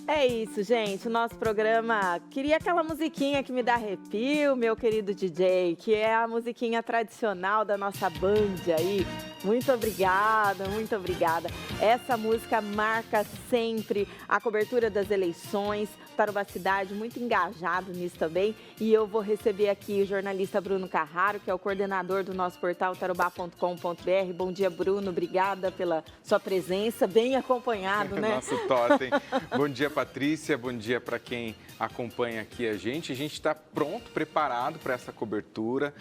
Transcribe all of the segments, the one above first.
É isso, gente. O nosso programa queria aquela musiquinha que me dá arrepio, meu querido DJ, que é a musiquinha tradicional da nossa Band aí. Muito obrigada, muito obrigada. Essa música marca sempre a cobertura das eleições. Tarobá Cidade muito engajado nisso também. E eu vou receber aqui o jornalista Bruno Carraro, que é o coordenador do nosso portal tarobá.com.br. Bom dia, Bruno. Obrigada pela sua presença, bem acompanhado, né? Nosso totem. Bom dia, Patrícia. Bom dia para quem acompanha aqui a gente. A gente está pronto, preparado para essa cobertura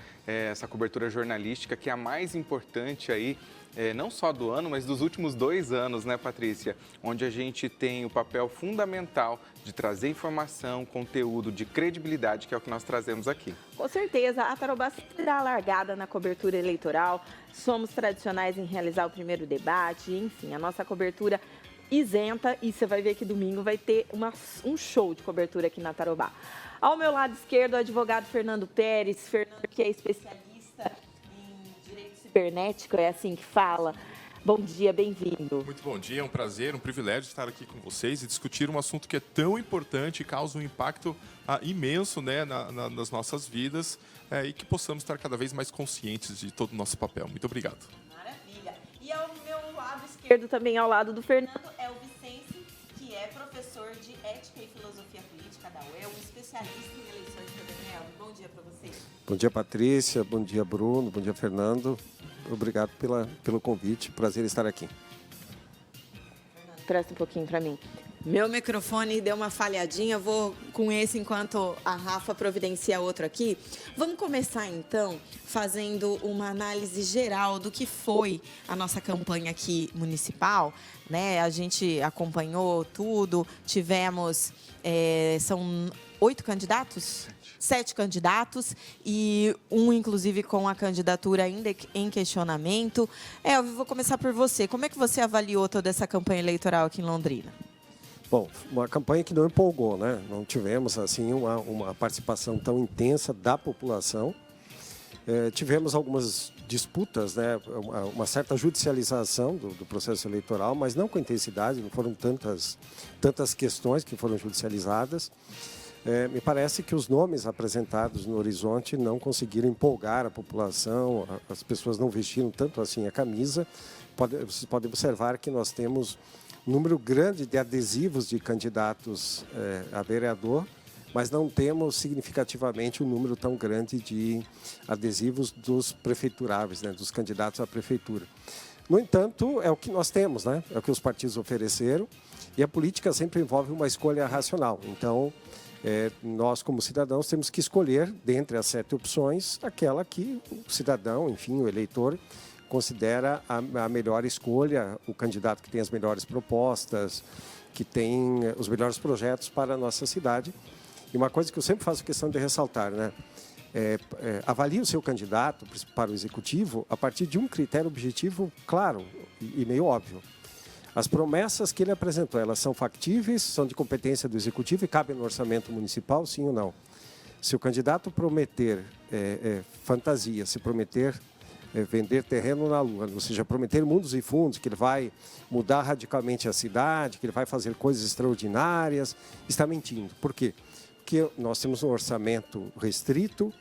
jornalística que é a mais importante aí, não só do ano, mas dos últimos 2 anos, né, Patrícia? Onde a gente tem o papel fundamental de trazer informação, conteúdo, de credibilidade, que é o que nós trazemos aqui. Com certeza, a Tarobá sempre dá largada na cobertura eleitoral. Somos tradicionais em realizar o primeiro debate, enfim, a nossa cobertura isenta, e você vai ver que domingo vai ter um show de cobertura aqui na Tarobá. Ao meu lado esquerdo, o advogado Fernando Pérez, que é especialista em direito cibernético, é assim que fala. Bom dia, bem-vindo. Muito bom dia, é um prazer, um privilégio estar aqui com vocês e discutir um assunto que é tão importante e causa um impacto imenso, né, nas nossas vidas, e que possamos estar cada vez mais conscientes de todo o nosso papel. Muito obrigado. Maravilha. E ao meu lado esquerdo, também ao lado do Fernando, é o Vicente, que é professor de Ética e Filosofia Política da UEL, um especialista em eleições também, né? Bom dia para você. Bom dia, Patrícia. Bom dia, Bruno. Bom dia, Fernando. Obrigado pelo convite. Prazer estar aqui. Fernando, presta um pouquinho para mim. Meu microfone deu uma falhadinha, vou com esse enquanto a Rafa providencia outro aqui. Vamos começar, então, fazendo uma análise geral do que foi a nossa campanha aqui municipal, né? A gente acompanhou tudo, tivemos, são 8 candidatos? 7 candidatos e um, inclusive, com a candidatura ainda em questionamento. Eu vou começar por você. Como é que você avaliou toda essa campanha eleitoral aqui em Londrina? Bom, uma campanha que não empolgou, né? Não tivemos, assim, uma participação tão intensa da população. Tivemos algumas disputas, né? Uma certa judicialização do processo eleitoral, mas não com intensidade, não foram tantas questões que foram judicializadas. Me parece que os nomes apresentados no horizonte não conseguiram empolgar a população, as pessoas não vestiram tanto assim a camisa. Vocês podem observar que nós temos um número grande de adesivos de candidatos a vereador, mas não temos significativamente um número tão grande de adesivos dos prefeituráveis, né, dos candidatos à prefeitura. No entanto, é o que nós temos, né? É o que os partidos ofereceram, e a política sempre envolve uma escolha racional. Então, nós, como cidadãos, temos que escolher, dentre as 7 opções, aquela que o cidadão, enfim, o eleitor, considera a melhor escolha, o candidato que tem as melhores propostas, que tem os melhores projetos para a nossa cidade. E uma coisa que eu sempre faço questão de ressaltar, né? Avalie o seu candidato para o executivo a partir de um critério objetivo claro e meio óbvio. As promessas que ele apresentou, elas são factíveis, são de competência do executivo e cabem no orçamento municipal, sim ou não? Se o candidato prometer fantasia, se prometer vender terreno na lua, ou seja, prometer mundos e fundos, que ele vai mudar radicalmente a cidade, que ele vai fazer coisas extraordinárias, está mentindo. Por quê? Porque nós temos um orçamento restrito,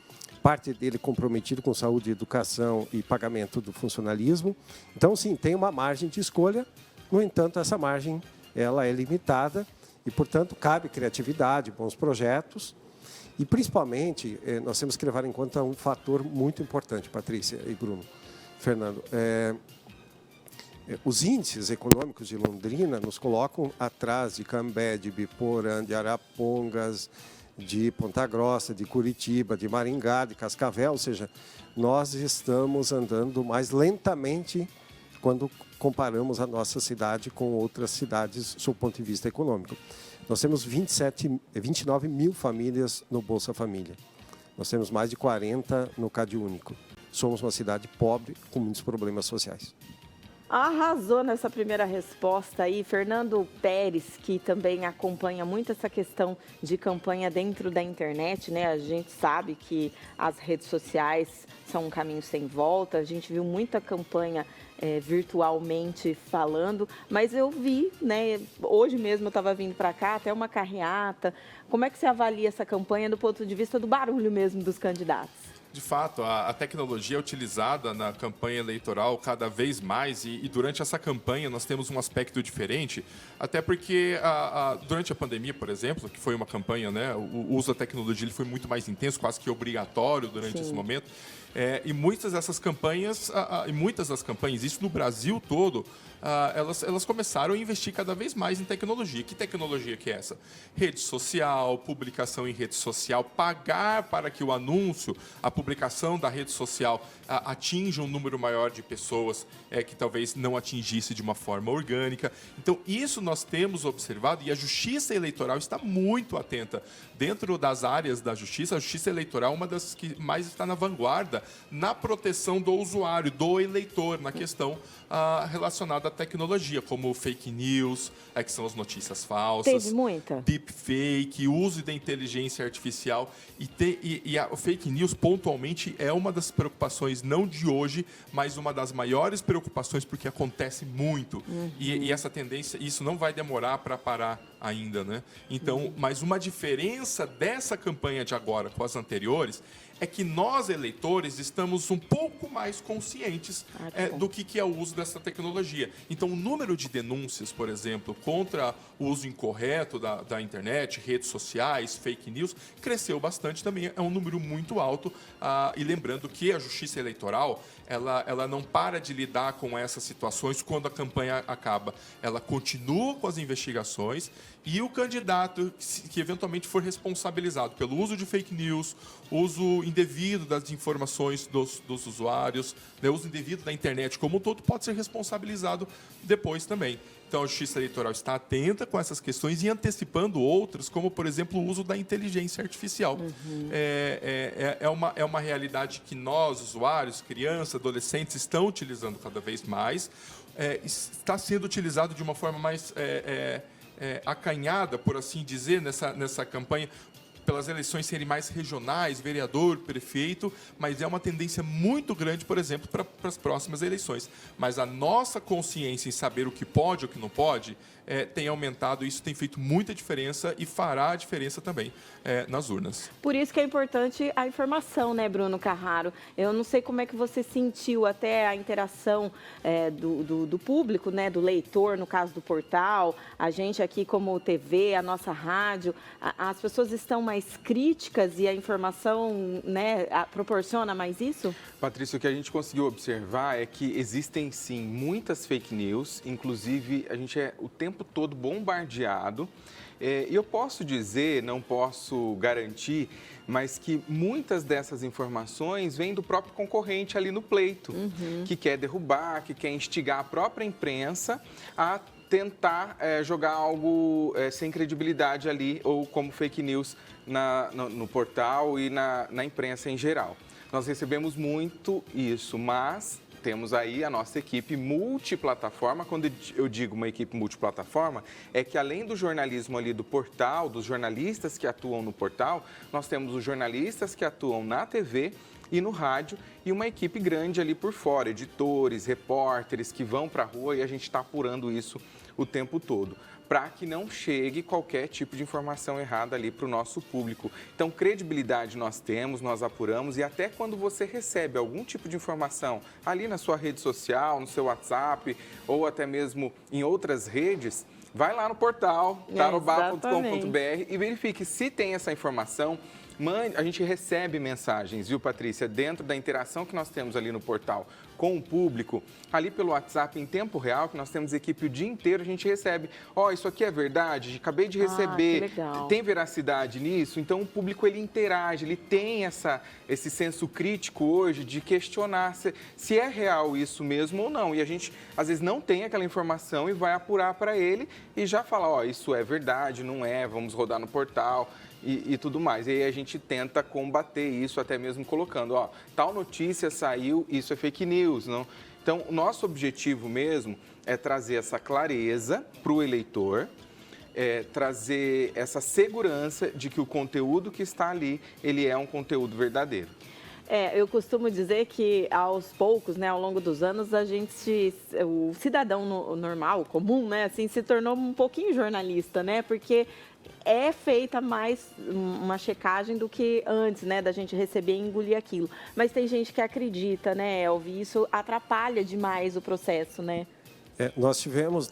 parte dele comprometido com saúde, educação e pagamento do funcionalismo. Então, sim, tem uma margem de escolha. No entanto, essa margem ela é limitada e, portanto, cabe criatividade, bons projetos. E, principalmente, nós temos que levar em conta um fator muito importante, Patrícia e Bruno, Fernando. Os índices econômicos de Londrina nos colocam atrás de Cambé, de Biporã, de Arapongas, de Ponta Grossa, de Curitiba, de Maringá, de Cascavel. Ou seja, nós estamos andando mais lentamente quando comparamos a nossa cidade com outras cidades, sob o ponto de vista econômico. Nós temos 29 mil famílias no Bolsa Família. Nós temos mais de 40 no CadÚnico. Somos uma cidade pobre com muitos problemas sociais. Arrasou nessa primeira resposta aí. Fernando Pérez, que também acompanha muito essa questão de campanha dentro da internet, né? A gente sabe que as redes sociais são um caminho sem volta. A gente viu muita campanha virtualmente falando, mas eu vi, né? Hoje mesmo eu estava vindo para cá, até uma carreata. Como é que você avalia essa campanha do ponto de vista do barulho mesmo dos candidatos? De fato, a tecnologia é utilizada na campanha eleitoral cada vez mais e durante essa campanha nós temos um aspecto diferente, até porque durante a pandemia, por exemplo, que foi uma campanha, né, o uso da tecnologia ele foi muito mais intenso, quase que obrigatório durante esse momento. E muitas das campanhas, isso no Brasil todo, elas começaram a investir cada vez mais em tecnologia. Que tecnologia que é essa? Rede social, publicação em rede social, pagar para que o anúncio, a publicação da rede social atinja um número maior de pessoas que talvez não atingisse de uma forma orgânica. Então, isso nós temos observado e a Justiça Eleitoral está muito atenta. Dentro das áreas da Justiça, a Justiça Eleitoral é uma das que mais está na vanguarda na proteção do usuário, do eleitor, na questão relacionada à tecnologia, como fake news, que são as notícias falsas. Teve muita. Deepfake, uso da inteligência artificial. O fake news, pontualmente, é uma das preocupações, não de hoje, mas uma das maiores preocupações, porque acontece muito. E essa tendência, isso não vai demorar para parar ainda, né? Então, mas uma diferença dessa campanha de agora com as anteriores é que nós, eleitores, estamos um pouco mais conscientes do que é o uso dessa tecnologia. Então, o número de denúncias, por exemplo, contra o uso incorreto da internet, redes sociais, fake news, cresceu bastante também. É um número muito alto. E lembrando que a Justiça Eleitoral, ela não para de lidar com essas situações quando a campanha acaba. Ela continua com as investigações e o candidato que eventualmente for responsabilizado pelo uso de fake news, uso indevido das informações dos usuários, né, uso indevido da internet como um todo, pode ser responsabilizado depois também. Então, a Justiça Eleitoral está atenta com essas questões e antecipando outras, como, por exemplo, o uso da inteligência artificial. É uma realidade que nós, usuários, crianças, adolescentes, estão utilizando cada vez mais. Está sendo utilizado de uma forma mais acanhada, por assim dizer, nessa campanha, pelas eleições serem mais regionais, vereador, prefeito, mas é uma tendência muito grande, por exemplo, para as próximas eleições. Mas a nossa consciência em saber o que pode e o que não pode tem aumentado, isso tem feito muita diferença e fará a diferença também nas urnas. Por isso que é importante a informação, né, Bruno Carraro? Eu não sei como é que você sentiu até a interação do público, né, do leitor, no caso do portal, a gente aqui como TV, a nossa rádio, as pessoas estão mais críticas e a informação, né, proporciona mais isso? Patrícia, o que a gente conseguiu observar é que existem sim muitas fake news, inclusive a gente é o tempo todo bombardeado. E eu posso dizer, não posso garantir, mas que muitas dessas informações vêm do próprio concorrente ali no pleito, que quer derrubar, que quer instigar a própria imprensa a tentar jogar algo sem credibilidade ali, ou como fake news no portal e na imprensa em geral. Nós recebemos muito isso, mas temos aí a nossa equipe multiplataforma. Quando eu digo uma equipe multiplataforma, é que além do jornalismo ali do portal, dos jornalistas que atuam no portal, nós temos os jornalistas que atuam na TV e no rádio e uma equipe grande ali por fora, editores, repórteres que vão para a rua e a gente está apurando isso o tempo todo, para que não chegue qualquer tipo de informação errada ali para o nosso público. Então, credibilidade nós temos, nós apuramos e até quando você recebe algum tipo de informação ali na sua rede social, no seu WhatsApp ou até mesmo em outras redes, vai lá no portal tarobá.com.br e verifique se tem essa informação. A gente recebe mensagens, viu, Patrícia, dentro da interação que nós temos ali no portal com o público, ali pelo WhatsApp em tempo real, que nós temos equipe o dia inteiro, a gente recebe, isso aqui é verdade, acabei de receber, tem veracidade nisso? Então o público ele interage, ele tem esse senso crítico hoje de questionar se é real isso mesmo ou não. E a gente às vezes não tem aquela informação e vai apurar para ele e já fala, isso é verdade, não é, vamos rodar no portal. E tudo mais. E aí a gente tenta combater isso, até mesmo colocando, tal notícia saiu, isso é fake news, não? Então, o nosso objetivo mesmo é trazer essa clareza para o eleitor, trazer essa segurança de que o conteúdo que está ali, ele é um conteúdo verdadeiro. Eu costumo dizer que aos poucos, né, ao longo dos anos, o cidadão normal, comum, né, assim, se tornou um pouquinho jornalista, né, porque é feita mais uma checagem do que antes, né, da gente receber e engolir aquilo. Mas tem gente que acredita, né, Elvi, e isso atrapalha demais o processo, né? Nós tivemos,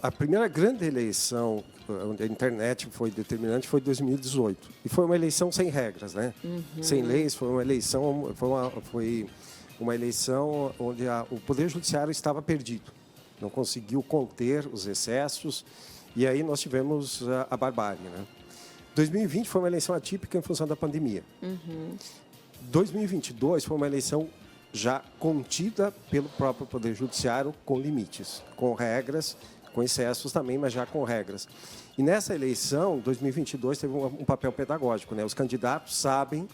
a primeira grande eleição onde a internet foi determinante foi em 2018. E foi uma eleição sem regras, né? Sem leis, foi uma eleição, foi uma eleição onde o Poder Judiciário estava perdido. Não conseguiu conter os excessos e aí nós tivemos a barbárie, né? 2020 foi uma eleição atípica em função da pandemia. 2022 foi uma eleição já contida pelo próprio Poder Judiciário, com limites, com regras, com excessos também, mas já com regras. E nessa eleição, 2022, teve um papel pedagógico, né? Os candidatos sabem,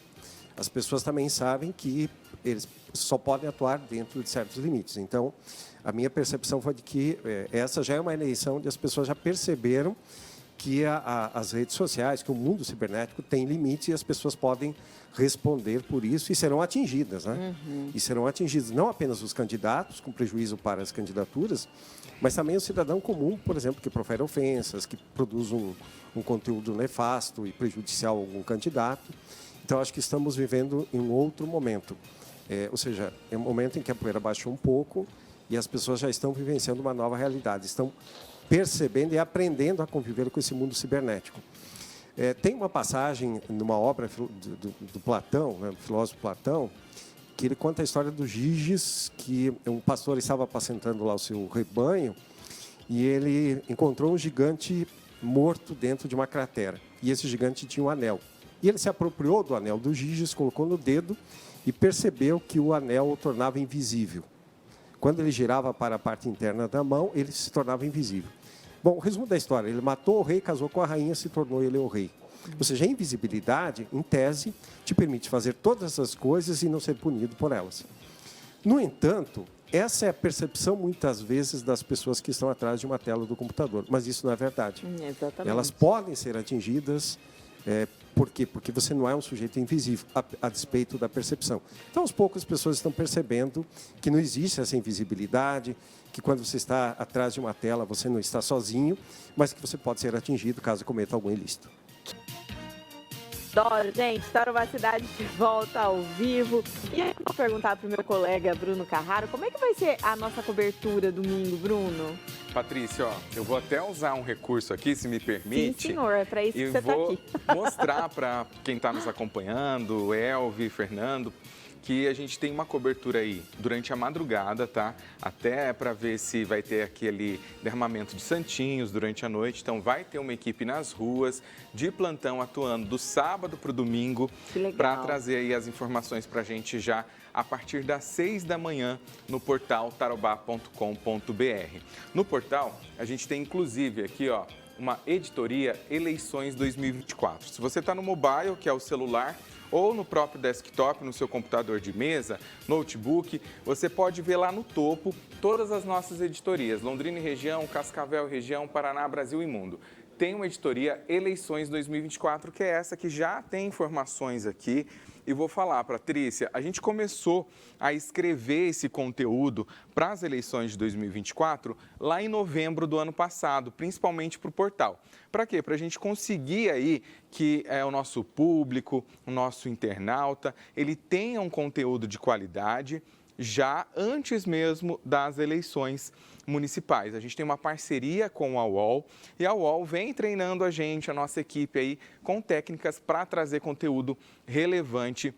as pessoas também sabem que eles só podem atuar dentro de certos limites. Então, a minha percepção foi de que essa já é uma eleição onde as pessoas já perceberam que as redes sociais, que o mundo cibernético tem limites e as pessoas podem responder por isso e serão atingidas, né? E serão atingidos não apenas os candidatos, com prejuízo para as candidaturas, mas também o cidadão comum, por exemplo, que profere ofensas, que produz um conteúdo nefasto e prejudicial a algum candidato. Então, acho que estamos vivendo em um outro momento. Ou seja, é um momento em que a poeira baixou um pouco e as pessoas já estão vivenciando uma nova realidade, estão percebendo e aprendendo a conviver com esse mundo cibernético. Tem uma passagem numa obra do Platão, né, do filósofo Platão, que ele conta a história do Giges, que um pastor estava apacentando lá o seu rebanho e ele encontrou um gigante morto dentro de uma cratera. E esse gigante tinha um anel. E ele se apropriou do anel do Giges, colocou no dedo e percebeu que o anel o tornava invisível. Quando ele girava para a parte interna da mão, ele se tornava invisível. Bom, o resumo da história, ele matou o rei, casou com a rainha, se tornou ele o rei. Ou seja, a invisibilidade, em tese, te permite fazer todas essas coisas e não ser punido por elas. No entanto, essa é a percepção, muitas vezes, das pessoas que estão atrás de uma tela do computador. Mas isso não é verdade. Exatamente. Elas podem ser atingidas. Por quê? Porque você não é um sujeito invisível, a despeito da percepção. Então, aos poucos, as pessoas estão percebendo que não existe essa invisibilidade, que quando você está atrás de uma tela, você não está sozinho, mas que você pode ser atingido caso cometa algum ilícito. Adoro, gente. Tarovacidade de volta ao vivo. E aí, eu vou perguntar para o meu colega Bruno Carraro, como é que vai ser a nossa cobertura domingo, Bruno? Patrícia, eu vou até usar um recurso aqui, se me permite. Sim, senhor, é para isso que você está aqui. E vou mostrar para quem está nos acompanhando, Elvi, Fernando, que a gente tem uma cobertura aí durante a madrugada, tá? Até para ver se vai ter aquele derramamento de santinhos durante a noite. Então, vai ter uma equipe nas ruas, de plantão, atuando do sábado para o domingo, para trazer aí as informações para a gente já a partir das 6 da manhã no portal tarobá.com.br. No portal, a gente tem inclusive aqui, ó, uma editoria Eleições 2024. Se você está no mobile, que é o celular, ou no próprio desktop, no seu computador de mesa, notebook, você pode ver lá no topo todas as nossas editorias, Londrina e região, Cascavel e região, Paraná, Brasil e mundo. Tem uma editoria Eleições 2024, que é essa que já tem informações aqui. E vou falar, Patrícia, a gente começou a escrever esse conteúdo para as eleições de 2024 lá em novembro do ano passado, principalmente para o portal. Para quê? Para a gente conseguir aí que o nosso público, o nosso internauta, ele tenha um conteúdo de qualidade já antes mesmo das eleições municipais. A gente tem uma parceria com a UOL e a UOL vem treinando a gente, a nossa equipe aí, com técnicas para trazer conteúdo relevante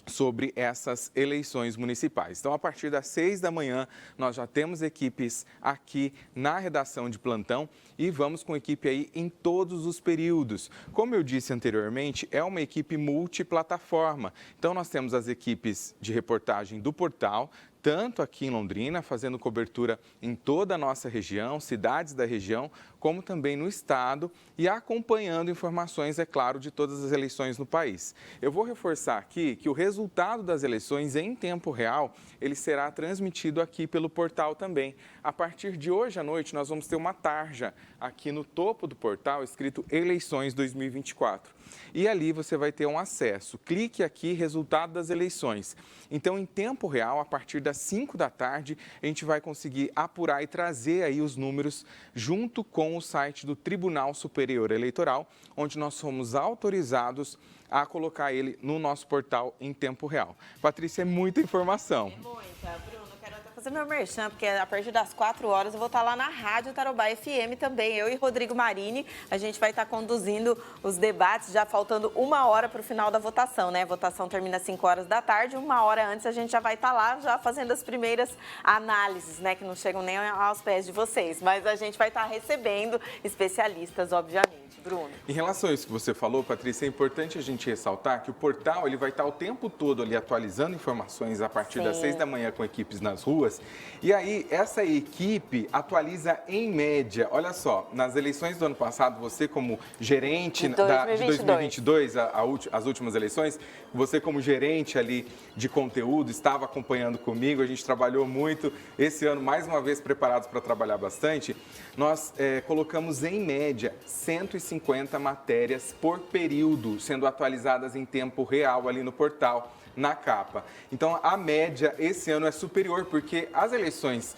sobre essas eleições municipais. Então, a partir das 6 da manhã, nós já temos equipes aqui na redação de plantão e vamos com equipe aí em todos os períodos. Como eu disse anteriormente, é uma equipe multiplataforma. Então, nós temos as equipes de reportagem do portal, tanto aqui em Londrina, fazendo cobertura em toda a nossa região, cidades da região, como também no estado e acompanhando informações, é claro, de todas as eleições no país. Eu vou reforçar aqui que o resultado das eleições em tempo real, ele será transmitido aqui pelo portal também. A partir de hoje à noite, nós vamos ter uma tarja aqui no topo do portal escrito Eleições 2024. E ali você vai ter um acesso. Clique aqui, resultado das eleições. Então, em tempo real, a partir das 5 da tarde, a gente vai conseguir apurar e trazer aí os números junto com o site do Tribunal Superior Eleitoral, onde nós somos autorizados a colocar ele no nosso portal em tempo real. Patrícia, é muita informação. É muita, Bruno. Quero até fazer meu merchan, porque a partir das 4 horas eu vou estar lá na Rádio Tarobá FM também. Eu e Rodrigo Marini, a gente vai estar conduzindo os debates, já faltando 1 hora para o final da votação, né? A votação termina às 5 horas da tarde, 1 hora antes a gente já vai estar lá, já fazendo as primeiras análises, né? Que não chegam nem aos pés de vocês, mas a gente vai estar recebendo especialistas, obviamente. Bruno. Em relação a isso que você falou, Patrícia, é importante a gente ressaltar que o portal ele vai estar o tempo todo ali atualizando informações a partir das 6 da manhã com equipes nas ruas. E aí, essa equipe atualiza em média. Olha só, nas eleições do ano passado, você como gerente de 2022, as últimas eleições, você como gerente ali de conteúdo, estava acompanhando comigo, a gente trabalhou muito. Esse ano, mais uma vez, preparados para trabalhar bastante, nós colocamos em média 150 matérias por período sendo atualizadas em tempo real ali no portal, na capa. Então, a média esse ano é superior, porque as eleições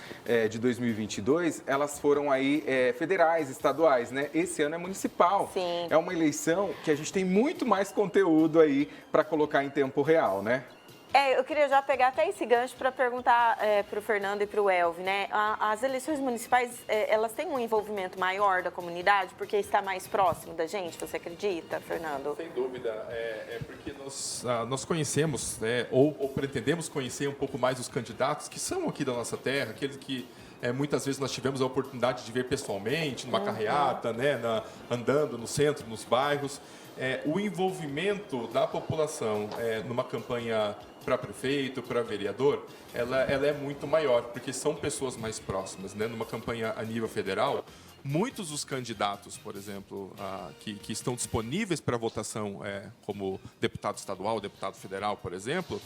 de 2022, elas foram aí federais, estaduais, né? Esse ano é municipal. Sim. É uma eleição que a gente tem muito mais conteúdo aí para colocar em tempo real, né? Eu queria já pegar até esse gancho para perguntar para o Fernando e para o Elvio, né? As eleições municipais, elas têm um envolvimento maior da comunidade porque está mais próximo da gente, você acredita, Fernando? Sem dúvida, porque nós conhecemos, né, ou pretendemos conhecer um pouco mais os candidatos que são aqui da nossa terra, aqueles que muitas vezes nós tivemos a oportunidade de ver pessoalmente, numa carreata, né, andando no centro, nos bairros. O envolvimento da população numa campanha para prefeito, para vereador, ela é muito maior, porque são pessoas mais próximas, né? Numa campanha a nível federal, muitos dos candidatos, por exemplo, que estão disponíveis para votação, como deputado estadual, deputado federal, por exemplo,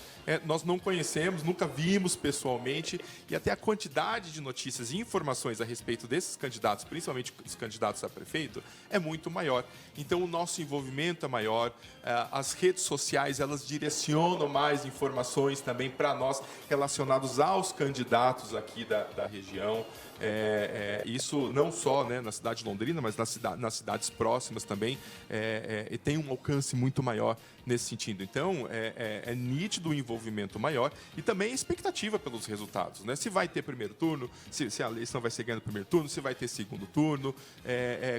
nós não conhecemos, nunca vimos pessoalmente, e até a quantidade de notícias e informações a respeito desses candidatos, principalmente os candidatos a prefeito, é muito maior. Então, o nosso envolvimento é maior, as redes sociais, elas direcionam mais informações também para nós relacionados aos candidatos aqui da região. Isso não só, né, na cidade de Londrina, mas nas cidades próximas também, e tem um alcance muito maior nesse sentido. Então, é nítido o envolvimento maior e também a expectativa pelos resultados, né? Se vai ter primeiro turno, se a eleição vai ser ganha no primeiro turno, se vai ter segundo turno,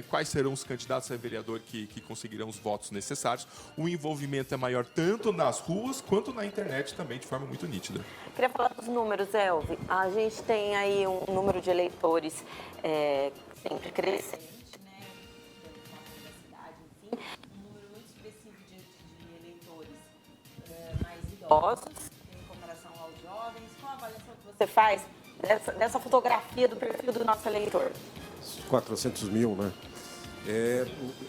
quais serão os candidatos a vereador que conseguirão os votos necessários. O envolvimento é maior tanto nas ruas quanto na internet também, de forma muito nítida. Queria falar dos números, Elvio. A gente tem aí um número de eleitores sempre crescente, né? Da cidade, enfim. Um número muito expressivo de eleitores mais idosos, em comparação aos jovens. Qual a avaliação que você faz dessa fotografia do perfil do nosso eleitor? 400 mil, né?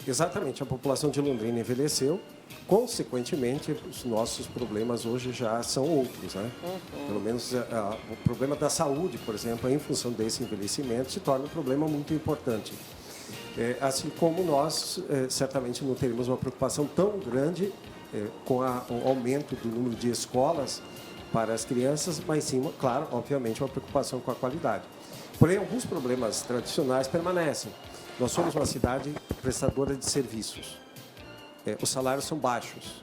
Exatamente, a população de Londrina envelheceu, consequentemente, os nossos problemas hoje já são outros, né? Pelo menos o problema da saúde, por exemplo, em função desse envelhecimento, se torna um problema muito importante. Assim como nós, certamente não teremos uma preocupação tão grande com o aumento do número de escolas para as crianças, mas sim, claro, obviamente, uma preocupação com a qualidade. Porém, alguns problemas tradicionais permanecem. Nós somos uma cidade prestadora de serviços. Os salários são baixos.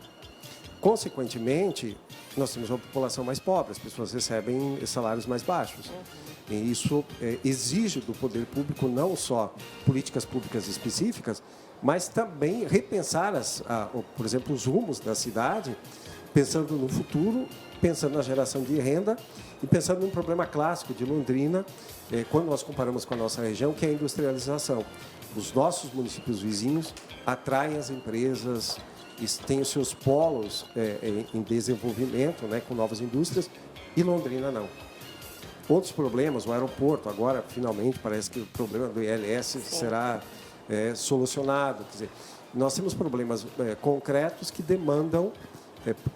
Consequentemente, nós temos uma população mais pobre, as pessoas recebem salários mais baixos. E isso exige do poder público não só políticas públicas específicas, mas também repensar, por exemplo, os rumos da cidade, pensando no futuro, pensando na geração de renda e pensando num problema clássico de Londrina, quando nós comparamos com a nossa região, que é a industrialização. Os nossos municípios vizinhos atraem as empresas, têm os seus polos em desenvolvimento, né, com novas indústrias, e Londrina não. Outros problemas, o aeroporto, agora, finalmente, parece que o problema do ILS será solucionado. Quer dizer, nós temos problemas concretos que demandam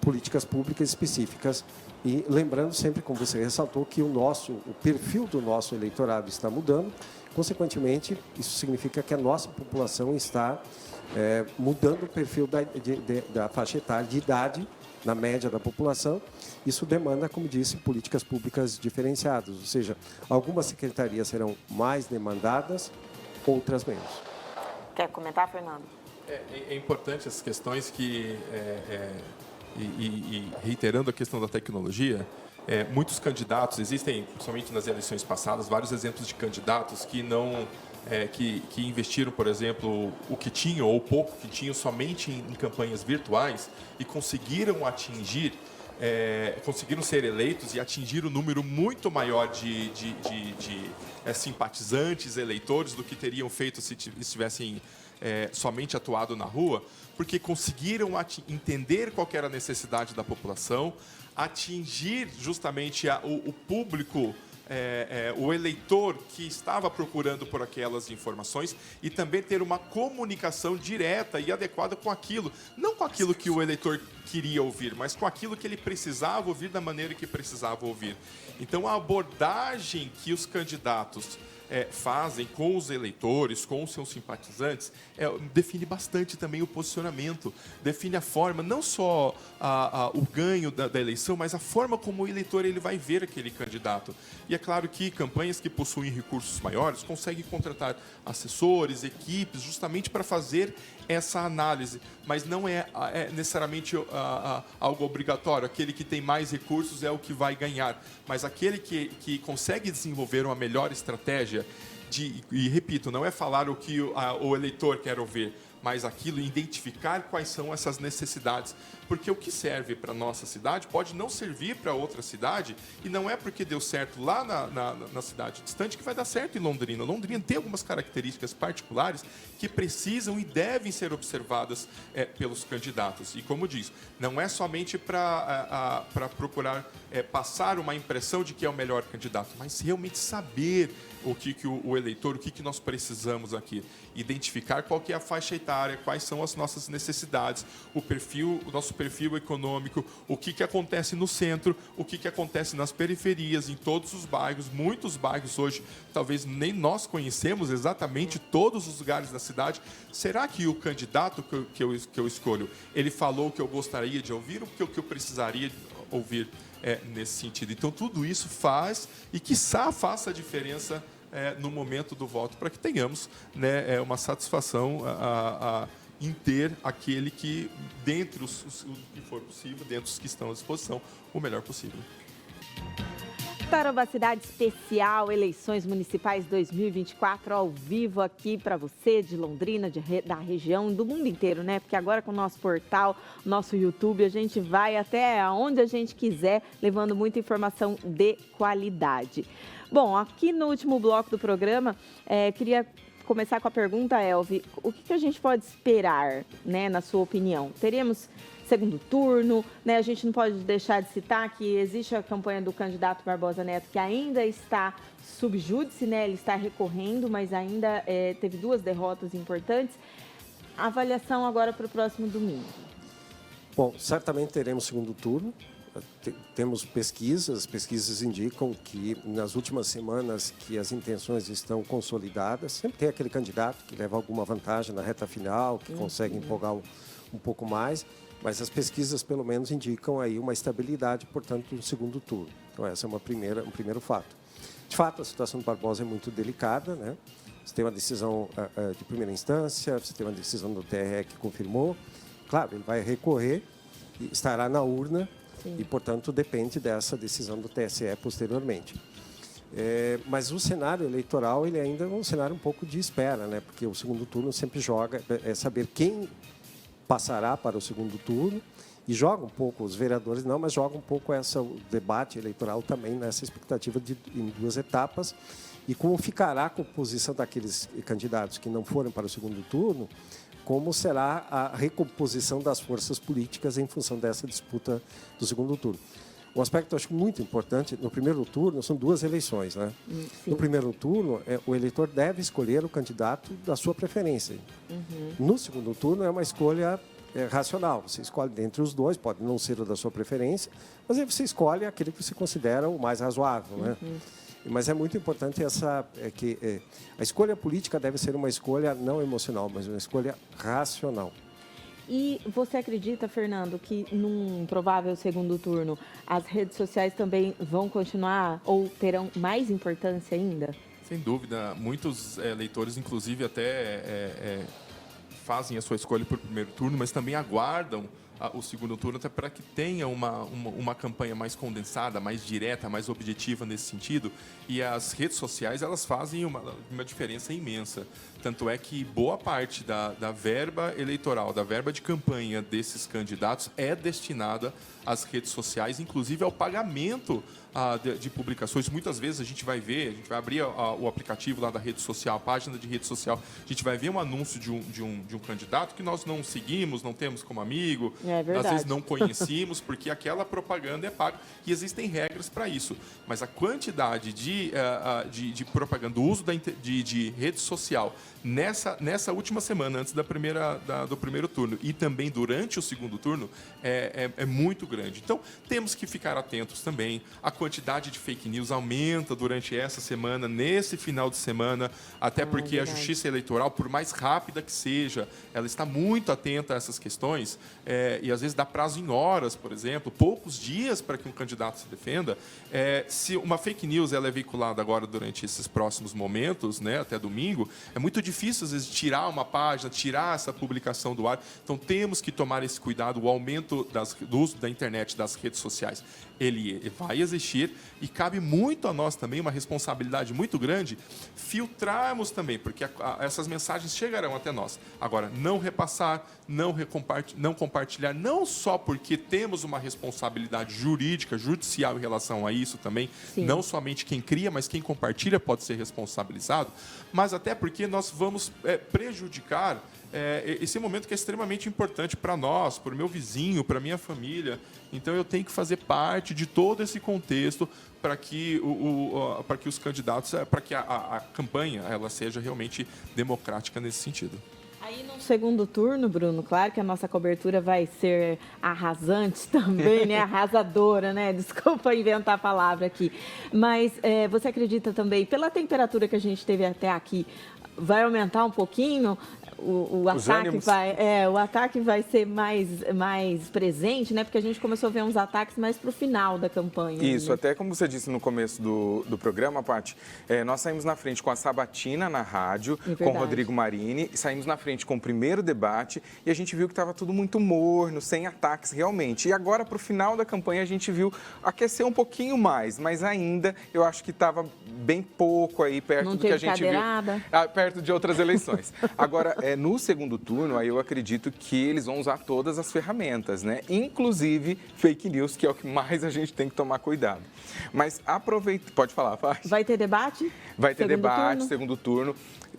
políticas públicas específicas. E lembrando sempre, como você ressaltou, que o perfil do nosso eleitorado está mudando. Consequentemente, isso significa que a nossa população está mudando o perfil da faixa etária de idade, na média da população. Isso demanda, como disse, políticas públicas diferenciadas, ou seja, algumas secretarias serão mais demandadas, outras menos. Quer comentar, Fernando? É importante essas questões reiterando a questão da tecnologia, muitos candidatos, existem, principalmente nas eleições passadas, vários exemplos de candidatos que não... que investiram, por exemplo, o que tinham ou pouco que tinham somente em campanhas virtuais e conseguiram atingir, conseguiram ser eleitos e atingir um número muito maior de simpatizantes, eleitores, do que teriam feito se tivessem somente atuado na rua, porque conseguiram entender qual era a necessidade da população, atingir justamente o público, o eleitor que estava procurando por aquelas informações e também ter uma comunicação direta e adequada com aquilo. Não com aquilo que o eleitor queria ouvir, mas com aquilo que ele precisava ouvir da maneira que precisava ouvir. Então, a abordagem que os candidatos fazem com os eleitores, com os seus simpatizantes, define bastante também o posicionamento, define a forma, não só o ganho da eleição, mas a forma como o eleitor ele vai ver aquele candidato. E é claro que campanhas que possuem recursos maiores conseguem contratar assessores, equipes, justamente para fazer essa análise, mas não é necessariamente algo obrigatório. Aquele que tem mais recursos é o que vai ganhar, mas aquele que consegue desenvolver uma melhor estratégia e repito, não é falar o que o eleitor quer ouvir, mas aquilo, identificar quais são essas necessidades. Porque o que serve para a nossa cidade pode não servir para outra cidade, e não é porque deu certo lá na cidade distante que vai dar certo em Londrina. Londrina tem algumas características particulares que precisam e devem ser observadas pelos candidatos. E como diz, não é somente para procurar passar uma impressão de que é o melhor candidato, mas realmente saber o que o eleitor, o que nós precisamos aqui. Identificar qual que é a faixa etária, quais são as nossas necessidades, o nosso perfil econômico, o que acontece no centro, o que acontece nas periferias, em todos os bairros. Muitos bairros hoje, talvez nem nós conhecemos exatamente todos os lugares da cidade. Será que o candidato que eu escolho, ele falou o que eu gostaria de ouvir ou o que eu precisaria ouvir nesse sentido? Então, tudo isso faz e, quiçá, faça a diferença no momento do voto, para que tenhamos uma satisfação em ter aquele que, dentre os que for possível, dentre os que estão à disposição, o melhor possível. Tarouba Cidade Especial, eleições municipais 2024, ao vivo aqui para você, de Londrina, da região, do mundo inteiro, né? Porque agora com o nosso portal, nosso YouTube, a gente vai até onde a gente quiser, levando muita informação de qualidade. Bom, aqui no último bloco do programa, queria começar com a pergunta, Elvi, o que a gente pode esperar, né, na sua opinião? Teremos segundo turno, né? A gente não pode deixar de citar que existe a campanha do candidato Barbosa Neto, que ainda está sub júdice, né? Ele está recorrendo, mas ainda teve 2 derrotas importantes. A avaliação agora para o próximo domingo. Bom, certamente teremos segundo turno. Temos pesquisas, indicam que nas últimas semanas que as intenções estão consolidadas. Sempre tem aquele candidato que leva alguma vantagem na reta final, que consegue empolgar um pouco mais, mas as pesquisas pelo menos indicam aí uma estabilidade, portanto, no segundo turno. Então essa é um primeiro fato. De fato, a situação do Barbosa é muito delicada, né? Você tem uma decisão de primeira instância, você tem uma decisão do TRE que confirmou. Claro, ele vai recorrer e estará na urna. Sim. E, portanto, depende dessa decisão do TSE posteriormente. Mas o cenário eleitoral ele ainda é um cenário um pouco de espera, né? Porque o segundo turno sempre joga, saber quem passará para o segundo turno, e joga um pouco, os vereadores não, mas joga um pouco o debate eleitoral também nessa expectativa em 2 etapas. E como ficará a composição daqueles candidatos que não forem para o segundo turno, como será a recomposição das forças políticas em função dessa disputa do segundo turno. Um aspecto, acho muito importante, no primeiro turno, são 2 eleições, né? No primeiro turno, o eleitor deve escolher o candidato da sua preferência. No segundo turno, é uma escolha racional. Você escolhe dentre os 2, pode não ser o da sua preferência, mas aí você escolhe aquele que você considera o mais razoável, né? Mas é muito importante a escolha política deve ser uma escolha não emocional, mas uma escolha racional. E você acredita, Fernando, que num provável segundo turno as redes sociais também vão continuar ou terão mais importância ainda? Sem dúvida, muitos eleitores, inclusive, até fazem a sua escolha por primeiro turno, mas também aguardam o segundo turno até para que tenha uma campanha mais condensada, mais direta, mais objetiva nesse sentido. E as redes sociais, elas fazem uma diferença imensa. Tanto é que boa parte da verba eleitoral, da verba de campanha desses candidatos é destinada às redes sociais, inclusive ao pagamento de publicações. Muitas vezes a gente vai abrir o aplicativo lá da rede social, a página de rede social, a gente vai ver um anúncio de um candidato que nós não seguimos, não temos como amigo, às vezes não conhecemos, porque aquela propaganda é paga e existem regras para isso. Mas a quantidade de propaganda, do uso de rede social nessa última semana, antes do primeiro turno e também durante o segundo turno, é muito grande. Então, temos que ficar atentos também. A quantidade de fake news aumenta durante essa semana, nesse final de semana, até porque a Justiça Eleitoral, por mais rápida que seja, ela está muito atenta a essas questões e, às vezes, dá prazo em horas, por exemplo, poucos dias para que um candidato se defenda. Se uma fake news ela é veiculada agora durante esses próximos momentos, né, até domingo, é muito difícil, às vezes, tirar uma página, tirar essa publicação do ar. Então, temos que tomar esse cuidado. O aumento do uso da internet, das redes sociais, ele vai existir e cabe muito a nós também, uma responsabilidade muito grande, filtrarmos também, porque essas mensagens chegarão até nós. Agora, não repassar, não compartilhar, não só porque temos uma responsabilidade jurídica, judicial em relação a isso também, Sim. Não somente quem cria, mas quem compartilha pode ser responsabilizado, mas até porque nós vamos prejudicar esse momento que é extremamente importante para nós, para o meu vizinho, para a minha família. Então, eu tenho que fazer parte de todo esse contexto para que os candidatos, para que a campanha ela seja realmente democrática nesse sentido. Aí, no segundo turno, Bruno, claro que a nossa cobertura vai ser arrasante também, né? Arrasadora, né? Desculpa inventar a palavra aqui. Mas você acredita também, pela temperatura que a gente teve até aqui, vai aumentar um pouquinho? O ataque vai ser mais presente, né? Porque a gente começou a ver uns ataques mais para o final da campanha. Isso, né? Até como você disse no começo do programa, Paty, nós saímos na frente com a Sabatina na rádio, com o Rodrigo Marini, saímos na frente com o primeiro debate e a gente viu que estava tudo muito morno, sem ataques realmente. E agora, para o final da campanha, a gente viu aquecer um pouquinho mais, mas ainda eu acho que estava bem pouco aí perto do que a gente viu. Perto de outras eleições. Agora, no segundo turno, aí eu acredito que eles vão usar todas as ferramentas, né? Inclusive fake news, que é o que mais a gente tem que tomar cuidado. Mas aproveita... Pode falar, Paty. Vai ter debate? Vai ter debate, segundo turno.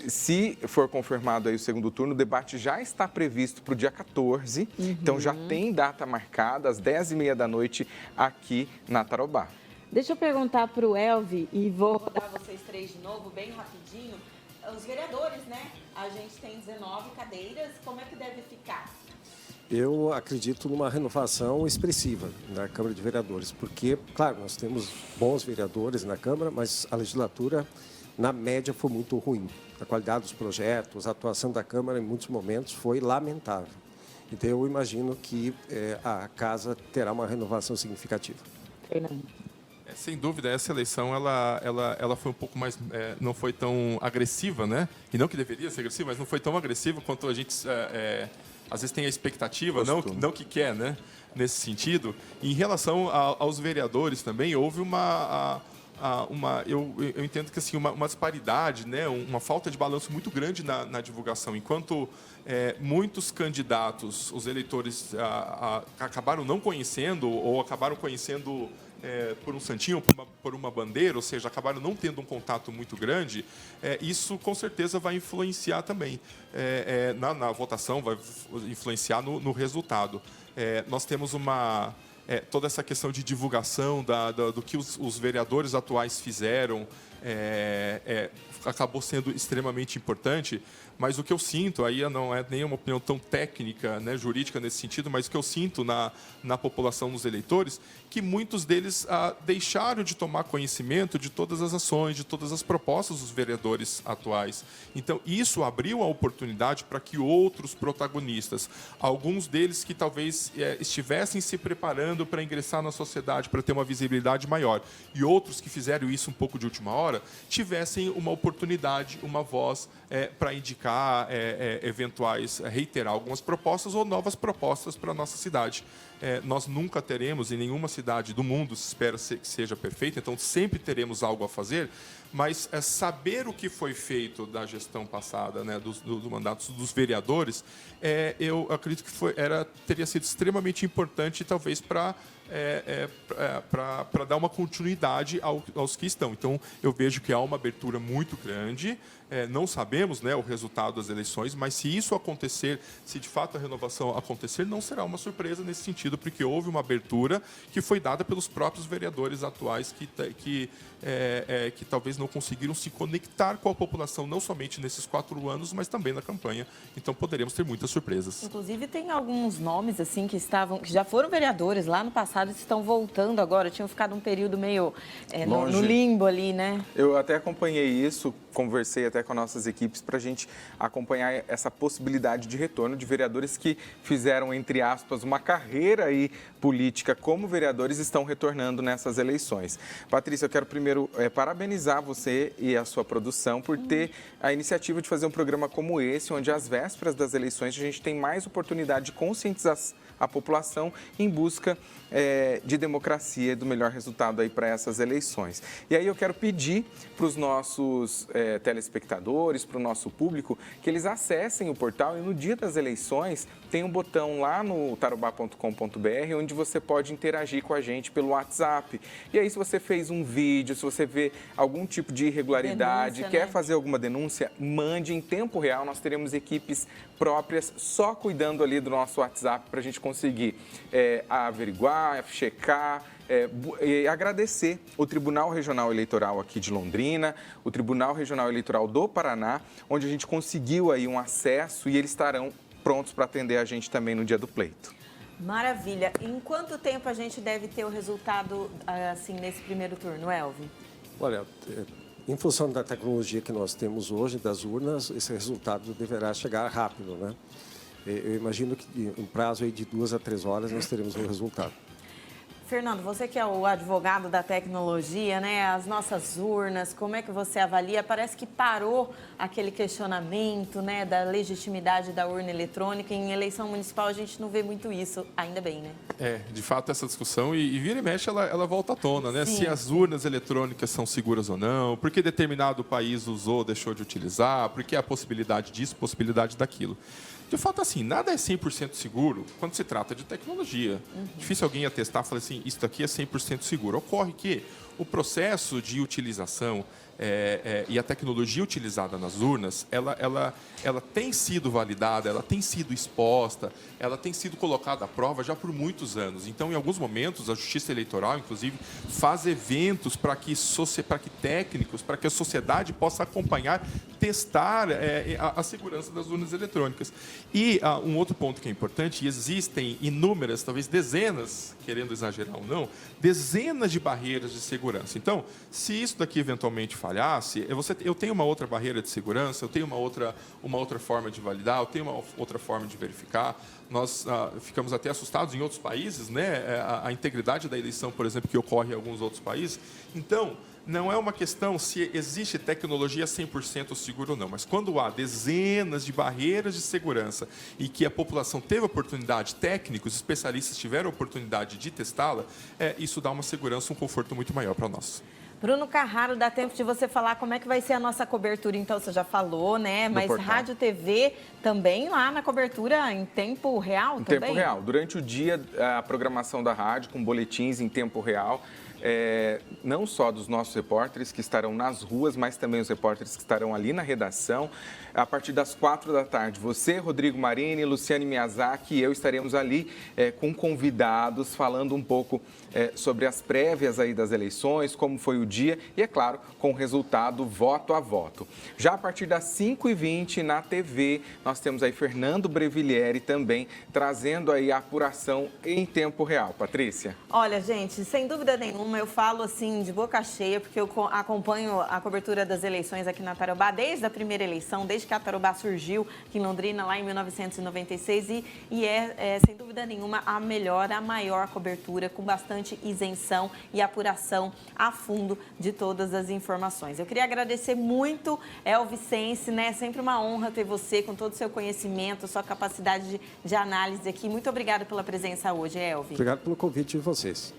Se for confirmado aí o segundo turno, o debate já está previsto para o dia 14. Então, já tem data marcada, às 10h30 da noite, aqui na Tarobá. Deixa eu perguntar para o Elvi, e vou rodar vocês três de novo, bem rapidinho. Os vereadores, né? A gente tem 19 cadeiras, como é que deve ficar? Eu acredito numa renovação expressiva na Câmara de Vereadores, porque, claro, nós temos bons vereadores na Câmara, mas a legislatura, na média, foi muito ruim. A qualidade dos projetos, a atuação da Câmara, em muitos momentos, foi lamentável. Então, eu imagino que a Casa terá uma renovação significativa. Fernando. Sem dúvida, essa eleição ela foi um pouco mais, não foi tão agressiva, né? E não que deveria ser agressiva, mas não foi tão agressiva quanto a gente às vezes tem a expectativa, não que quer, né? Nesse sentido. E em relação aos vereadores também, houve eu entendo que assim, uma disparidade, né? Uma falta de balanço muito grande na divulgação. Enquanto muitos candidatos, os eleitores acabaram não conhecendo ou acabaram conhecendo por um santinho, por uma bandeira, ou seja, acabaram não tendo um contato muito grande, isso com certeza vai influenciar também na votação, vai influenciar no resultado. Nós temos toda essa questão de divulgação do que os vereadores atuais fizeram acabou sendo extremamente importante. Mas o que eu sinto, aí não é nem uma opinião tão técnica, né, jurídica nesse sentido, mas o que eu sinto na população, nos eleitores, que muitos deles deixaram de tomar conhecimento de todas as ações, de todas as propostas dos vereadores atuais. Então, isso abriu a oportunidade para que outros protagonistas, alguns deles que talvez estivessem se preparando para ingressar na sociedade, para ter uma visibilidade maior, e outros que fizeram isso um pouco de última hora, tivessem uma oportunidade, uma voz para indicar reiterar algumas propostas ou novas propostas para a nossa cidade. Nós nunca teremos, em nenhuma cidade do mundo, se espera que seja perfeita, então sempre teremos algo a fazer, mas saber o que foi feito da gestão passada, né, do mandato dos vereadores, eu acredito que teria sido extremamente importante, talvez, para dar uma continuidade aos que estão. Então, eu vejo que há uma abertura muito grande. Não sabemos, né, o resultado das eleições, mas se isso acontecer, se de fato a renovação acontecer, não será uma surpresa nesse sentido, porque houve uma abertura que foi dada pelos próprios vereadores atuais que talvez não conseguiram se conectar com a população, não somente nesses 4 anos, mas também na campanha. Então, poderemos ter muitas surpresas. Inclusive, tem alguns nomes assim que já foram vereadores lá no passado e estão voltando agora. Tinham ficado um período meio no limbo ali, né? Eu até acompanhei isso, conversei até com nossas equipes para a gente acompanhar essa possibilidade de retorno de vereadores que fizeram, entre aspas, uma carreira aí política como vereadores, estão retornando nessas eleições. Patrícia, eu quero primeiro parabenizar você e a sua produção por ter a iniciativa de fazer um programa como esse, onde às vésperas das eleições a gente tem mais oportunidade de conscientizar a população em busca de democracia e do melhor resultado aí para essas eleições. E aí eu quero pedir para os nossos telespectadores, para o nosso público, que eles acessem o portal e no dia das eleições tem um botão lá no tarobá.com.br onde você pode interagir com a gente pelo WhatsApp. E aí, se você fez um vídeo, se você vê algum tipo de irregularidade, denúncia, quer fazer alguma denúncia, mande em tempo real. Nós teremos equipes próprias só cuidando ali do nosso WhatsApp para a gente conseguir averiguar, checar, e agradecer o Tribunal Regional Eleitoral aqui de Londrina, o Tribunal Regional Eleitoral do Paraná, onde a gente conseguiu aí um acesso e eles estarão prontos para atender a gente também no dia do pleito. Maravilha. Em quanto tempo a gente deve ter o resultado assim nesse primeiro turno, Elvio? Olha, em função da tecnologia que nós temos hoje, das urnas, esse resultado deverá chegar rápido, né? Eu imagino que em um prazo aí de 2 a 3 horas nós teremos o resultado. Fernando, você que é o advogado da tecnologia, né? As nossas urnas, como é que você avalia? Parece que parou aquele questionamento, né, da legitimidade da urna eletrônica. Em eleição municipal a gente não vê muito isso, ainda bem, né? De fato, essa discussão, e vira e mexe, ela volta à tona, né? Sim. Se as urnas eletrônicas são seguras ou não, por que determinado país usou, deixou de utilizar, por que a possibilidade disso, possibilidade daquilo. De fato, assim, nada é 100% seguro quando se trata de tecnologia. Difícil alguém atestar e falar assim, isso aqui é 100% seguro. Ocorre que o processo de utilização e a tecnologia utilizada nas urnas, ela tem sido validada, ela tem sido exposta, ela tem sido colocada à prova já por muitos anos. Então, em alguns momentos, a Justiça Eleitoral, inclusive, faz eventos para que técnicos, para que a sociedade possa acompanhar, testar a segurança das urnas eletrônicas. E um outro ponto que é importante, existem inúmeras, talvez dezenas, querendo exagerar ou não, dezenas de barreiras de segurança. Então, se isso daqui eventualmente falhasse, eu tenho uma outra barreira de segurança, eu tenho uma outra forma de validar, eu tenho uma outra forma de verificar. Nós ficamos até assustados em outros países, né? A integridade da eleição, por exemplo, que ocorre em alguns outros países. Então, não é uma questão se existe tecnologia 100% segura ou não, mas quando há dezenas de barreiras de segurança e que a população teve oportunidade, técnicos, especialistas tiveram oportunidade de testá-la, isso dá uma segurança, um conforto muito maior para nós. Bruno Carraro, dá tempo de você falar como é que vai ser a nossa cobertura, então você já falou, né? Mas rádio, TV também lá na cobertura em tempo real também? Em tempo real. Durante o dia, a programação da rádio com boletins em tempo real. não só dos nossos repórteres que estarão nas ruas, mas também os repórteres que estarão ali na redação. A partir das 4 da tarde, você, Rodrigo Marini, Luciane Miyazaki e eu estaremos ali com convidados falando um pouco sobre as prévias aí das eleições, como foi o dia e, é claro, com o resultado voto a voto. Já a partir das 5h20 na TV, nós temos aí Fernando Brevilieri também trazendo aí a apuração em tempo real. Patrícia? Olha, gente, sem dúvida nenhuma, eu falo assim de boca cheia, porque eu acompanho a cobertura das eleições aqui na Tarobá desde a primeira eleição, desde que a Tarobá surgiu aqui em Londrina, lá em 1996, e é sem dúvida nenhuma, a melhor, a maior cobertura, com bastante isenção e apuração a fundo de todas as informações. Eu queria agradecer muito, Elvicense, né? É sempre uma honra ter você com todo o seu conhecimento, sua capacidade de análise aqui. Muito obrigada pela presença hoje, Elvi. Obrigado pelo convite de vocês.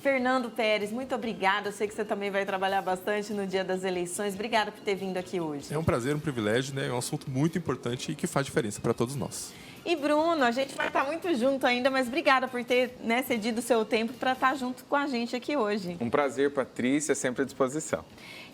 Fernando Pérez, muito obrigada. Eu sei que você também vai trabalhar bastante no dia das eleições. Obrigada por ter vindo aqui hoje. É um prazer, um privilégio, né? É um assunto muito importante e que faz diferença para todos nós. E Bruno, a gente vai estar muito junto ainda, mas obrigada por ter, né, cedido o seu tempo para estar junto com a gente aqui hoje. Um prazer, Patrícia, sempre à disposição.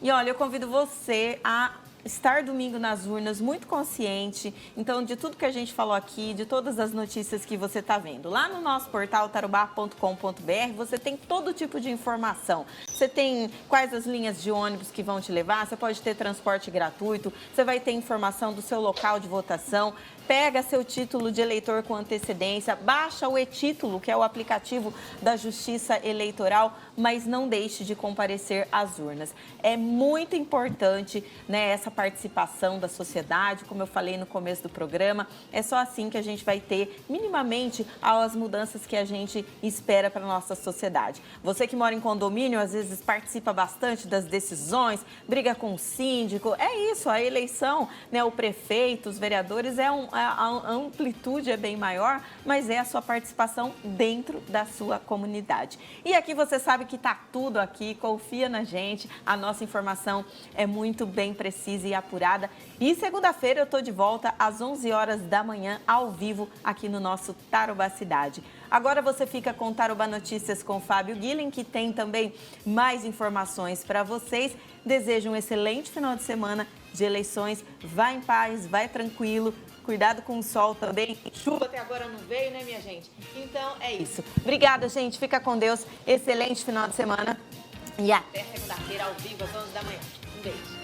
E olha, eu convido você a estar domingo nas urnas, muito consciente, então, de tudo que a gente falou aqui, de todas as notícias que você está vendo. Lá no nosso portal tarobá.com.br, você tem todo tipo de informação. Você tem quais as linhas de ônibus que vão te levar, você pode ter transporte gratuito, você vai ter informação do seu local de votação. Pega seu título de eleitor com antecedência, baixa o e-título, que é o aplicativo da Justiça Eleitoral, mas não deixe de comparecer às urnas. É muito importante, né, essa participação da sociedade, como eu falei no começo do programa. É só assim que a gente vai ter minimamente as mudanças que a gente espera para a nossa sociedade. Você que mora em condomínio, às vezes participa bastante das decisões, briga com o síndico. É isso, a eleição, né, o prefeito, os vereadores, a amplitude é bem maior, mas é a sua participação dentro da sua comunidade. E aqui você sabe que está tudo aqui, confia na gente, a nossa informação é muito bem precisa e apurada. E segunda-feira eu estou de volta às 11 horas da manhã, ao vivo, aqui no nosso Tarobá Cidade. Agora você fica com Tarobá Notícias com Fábio Guilhem, que tem também mais informações para vocês. Desejo um excelente final de semana de eleições. Vai em paz, vai tranquilo. Cuidado com o sol também. Chuva até agora não veio, né, minha gente? Então, é isso. Obrigada, gente. Fica com Deus. Excelente final de semana. E até segunda-feira, ao vivo, às 11 da manhã. Um beijo.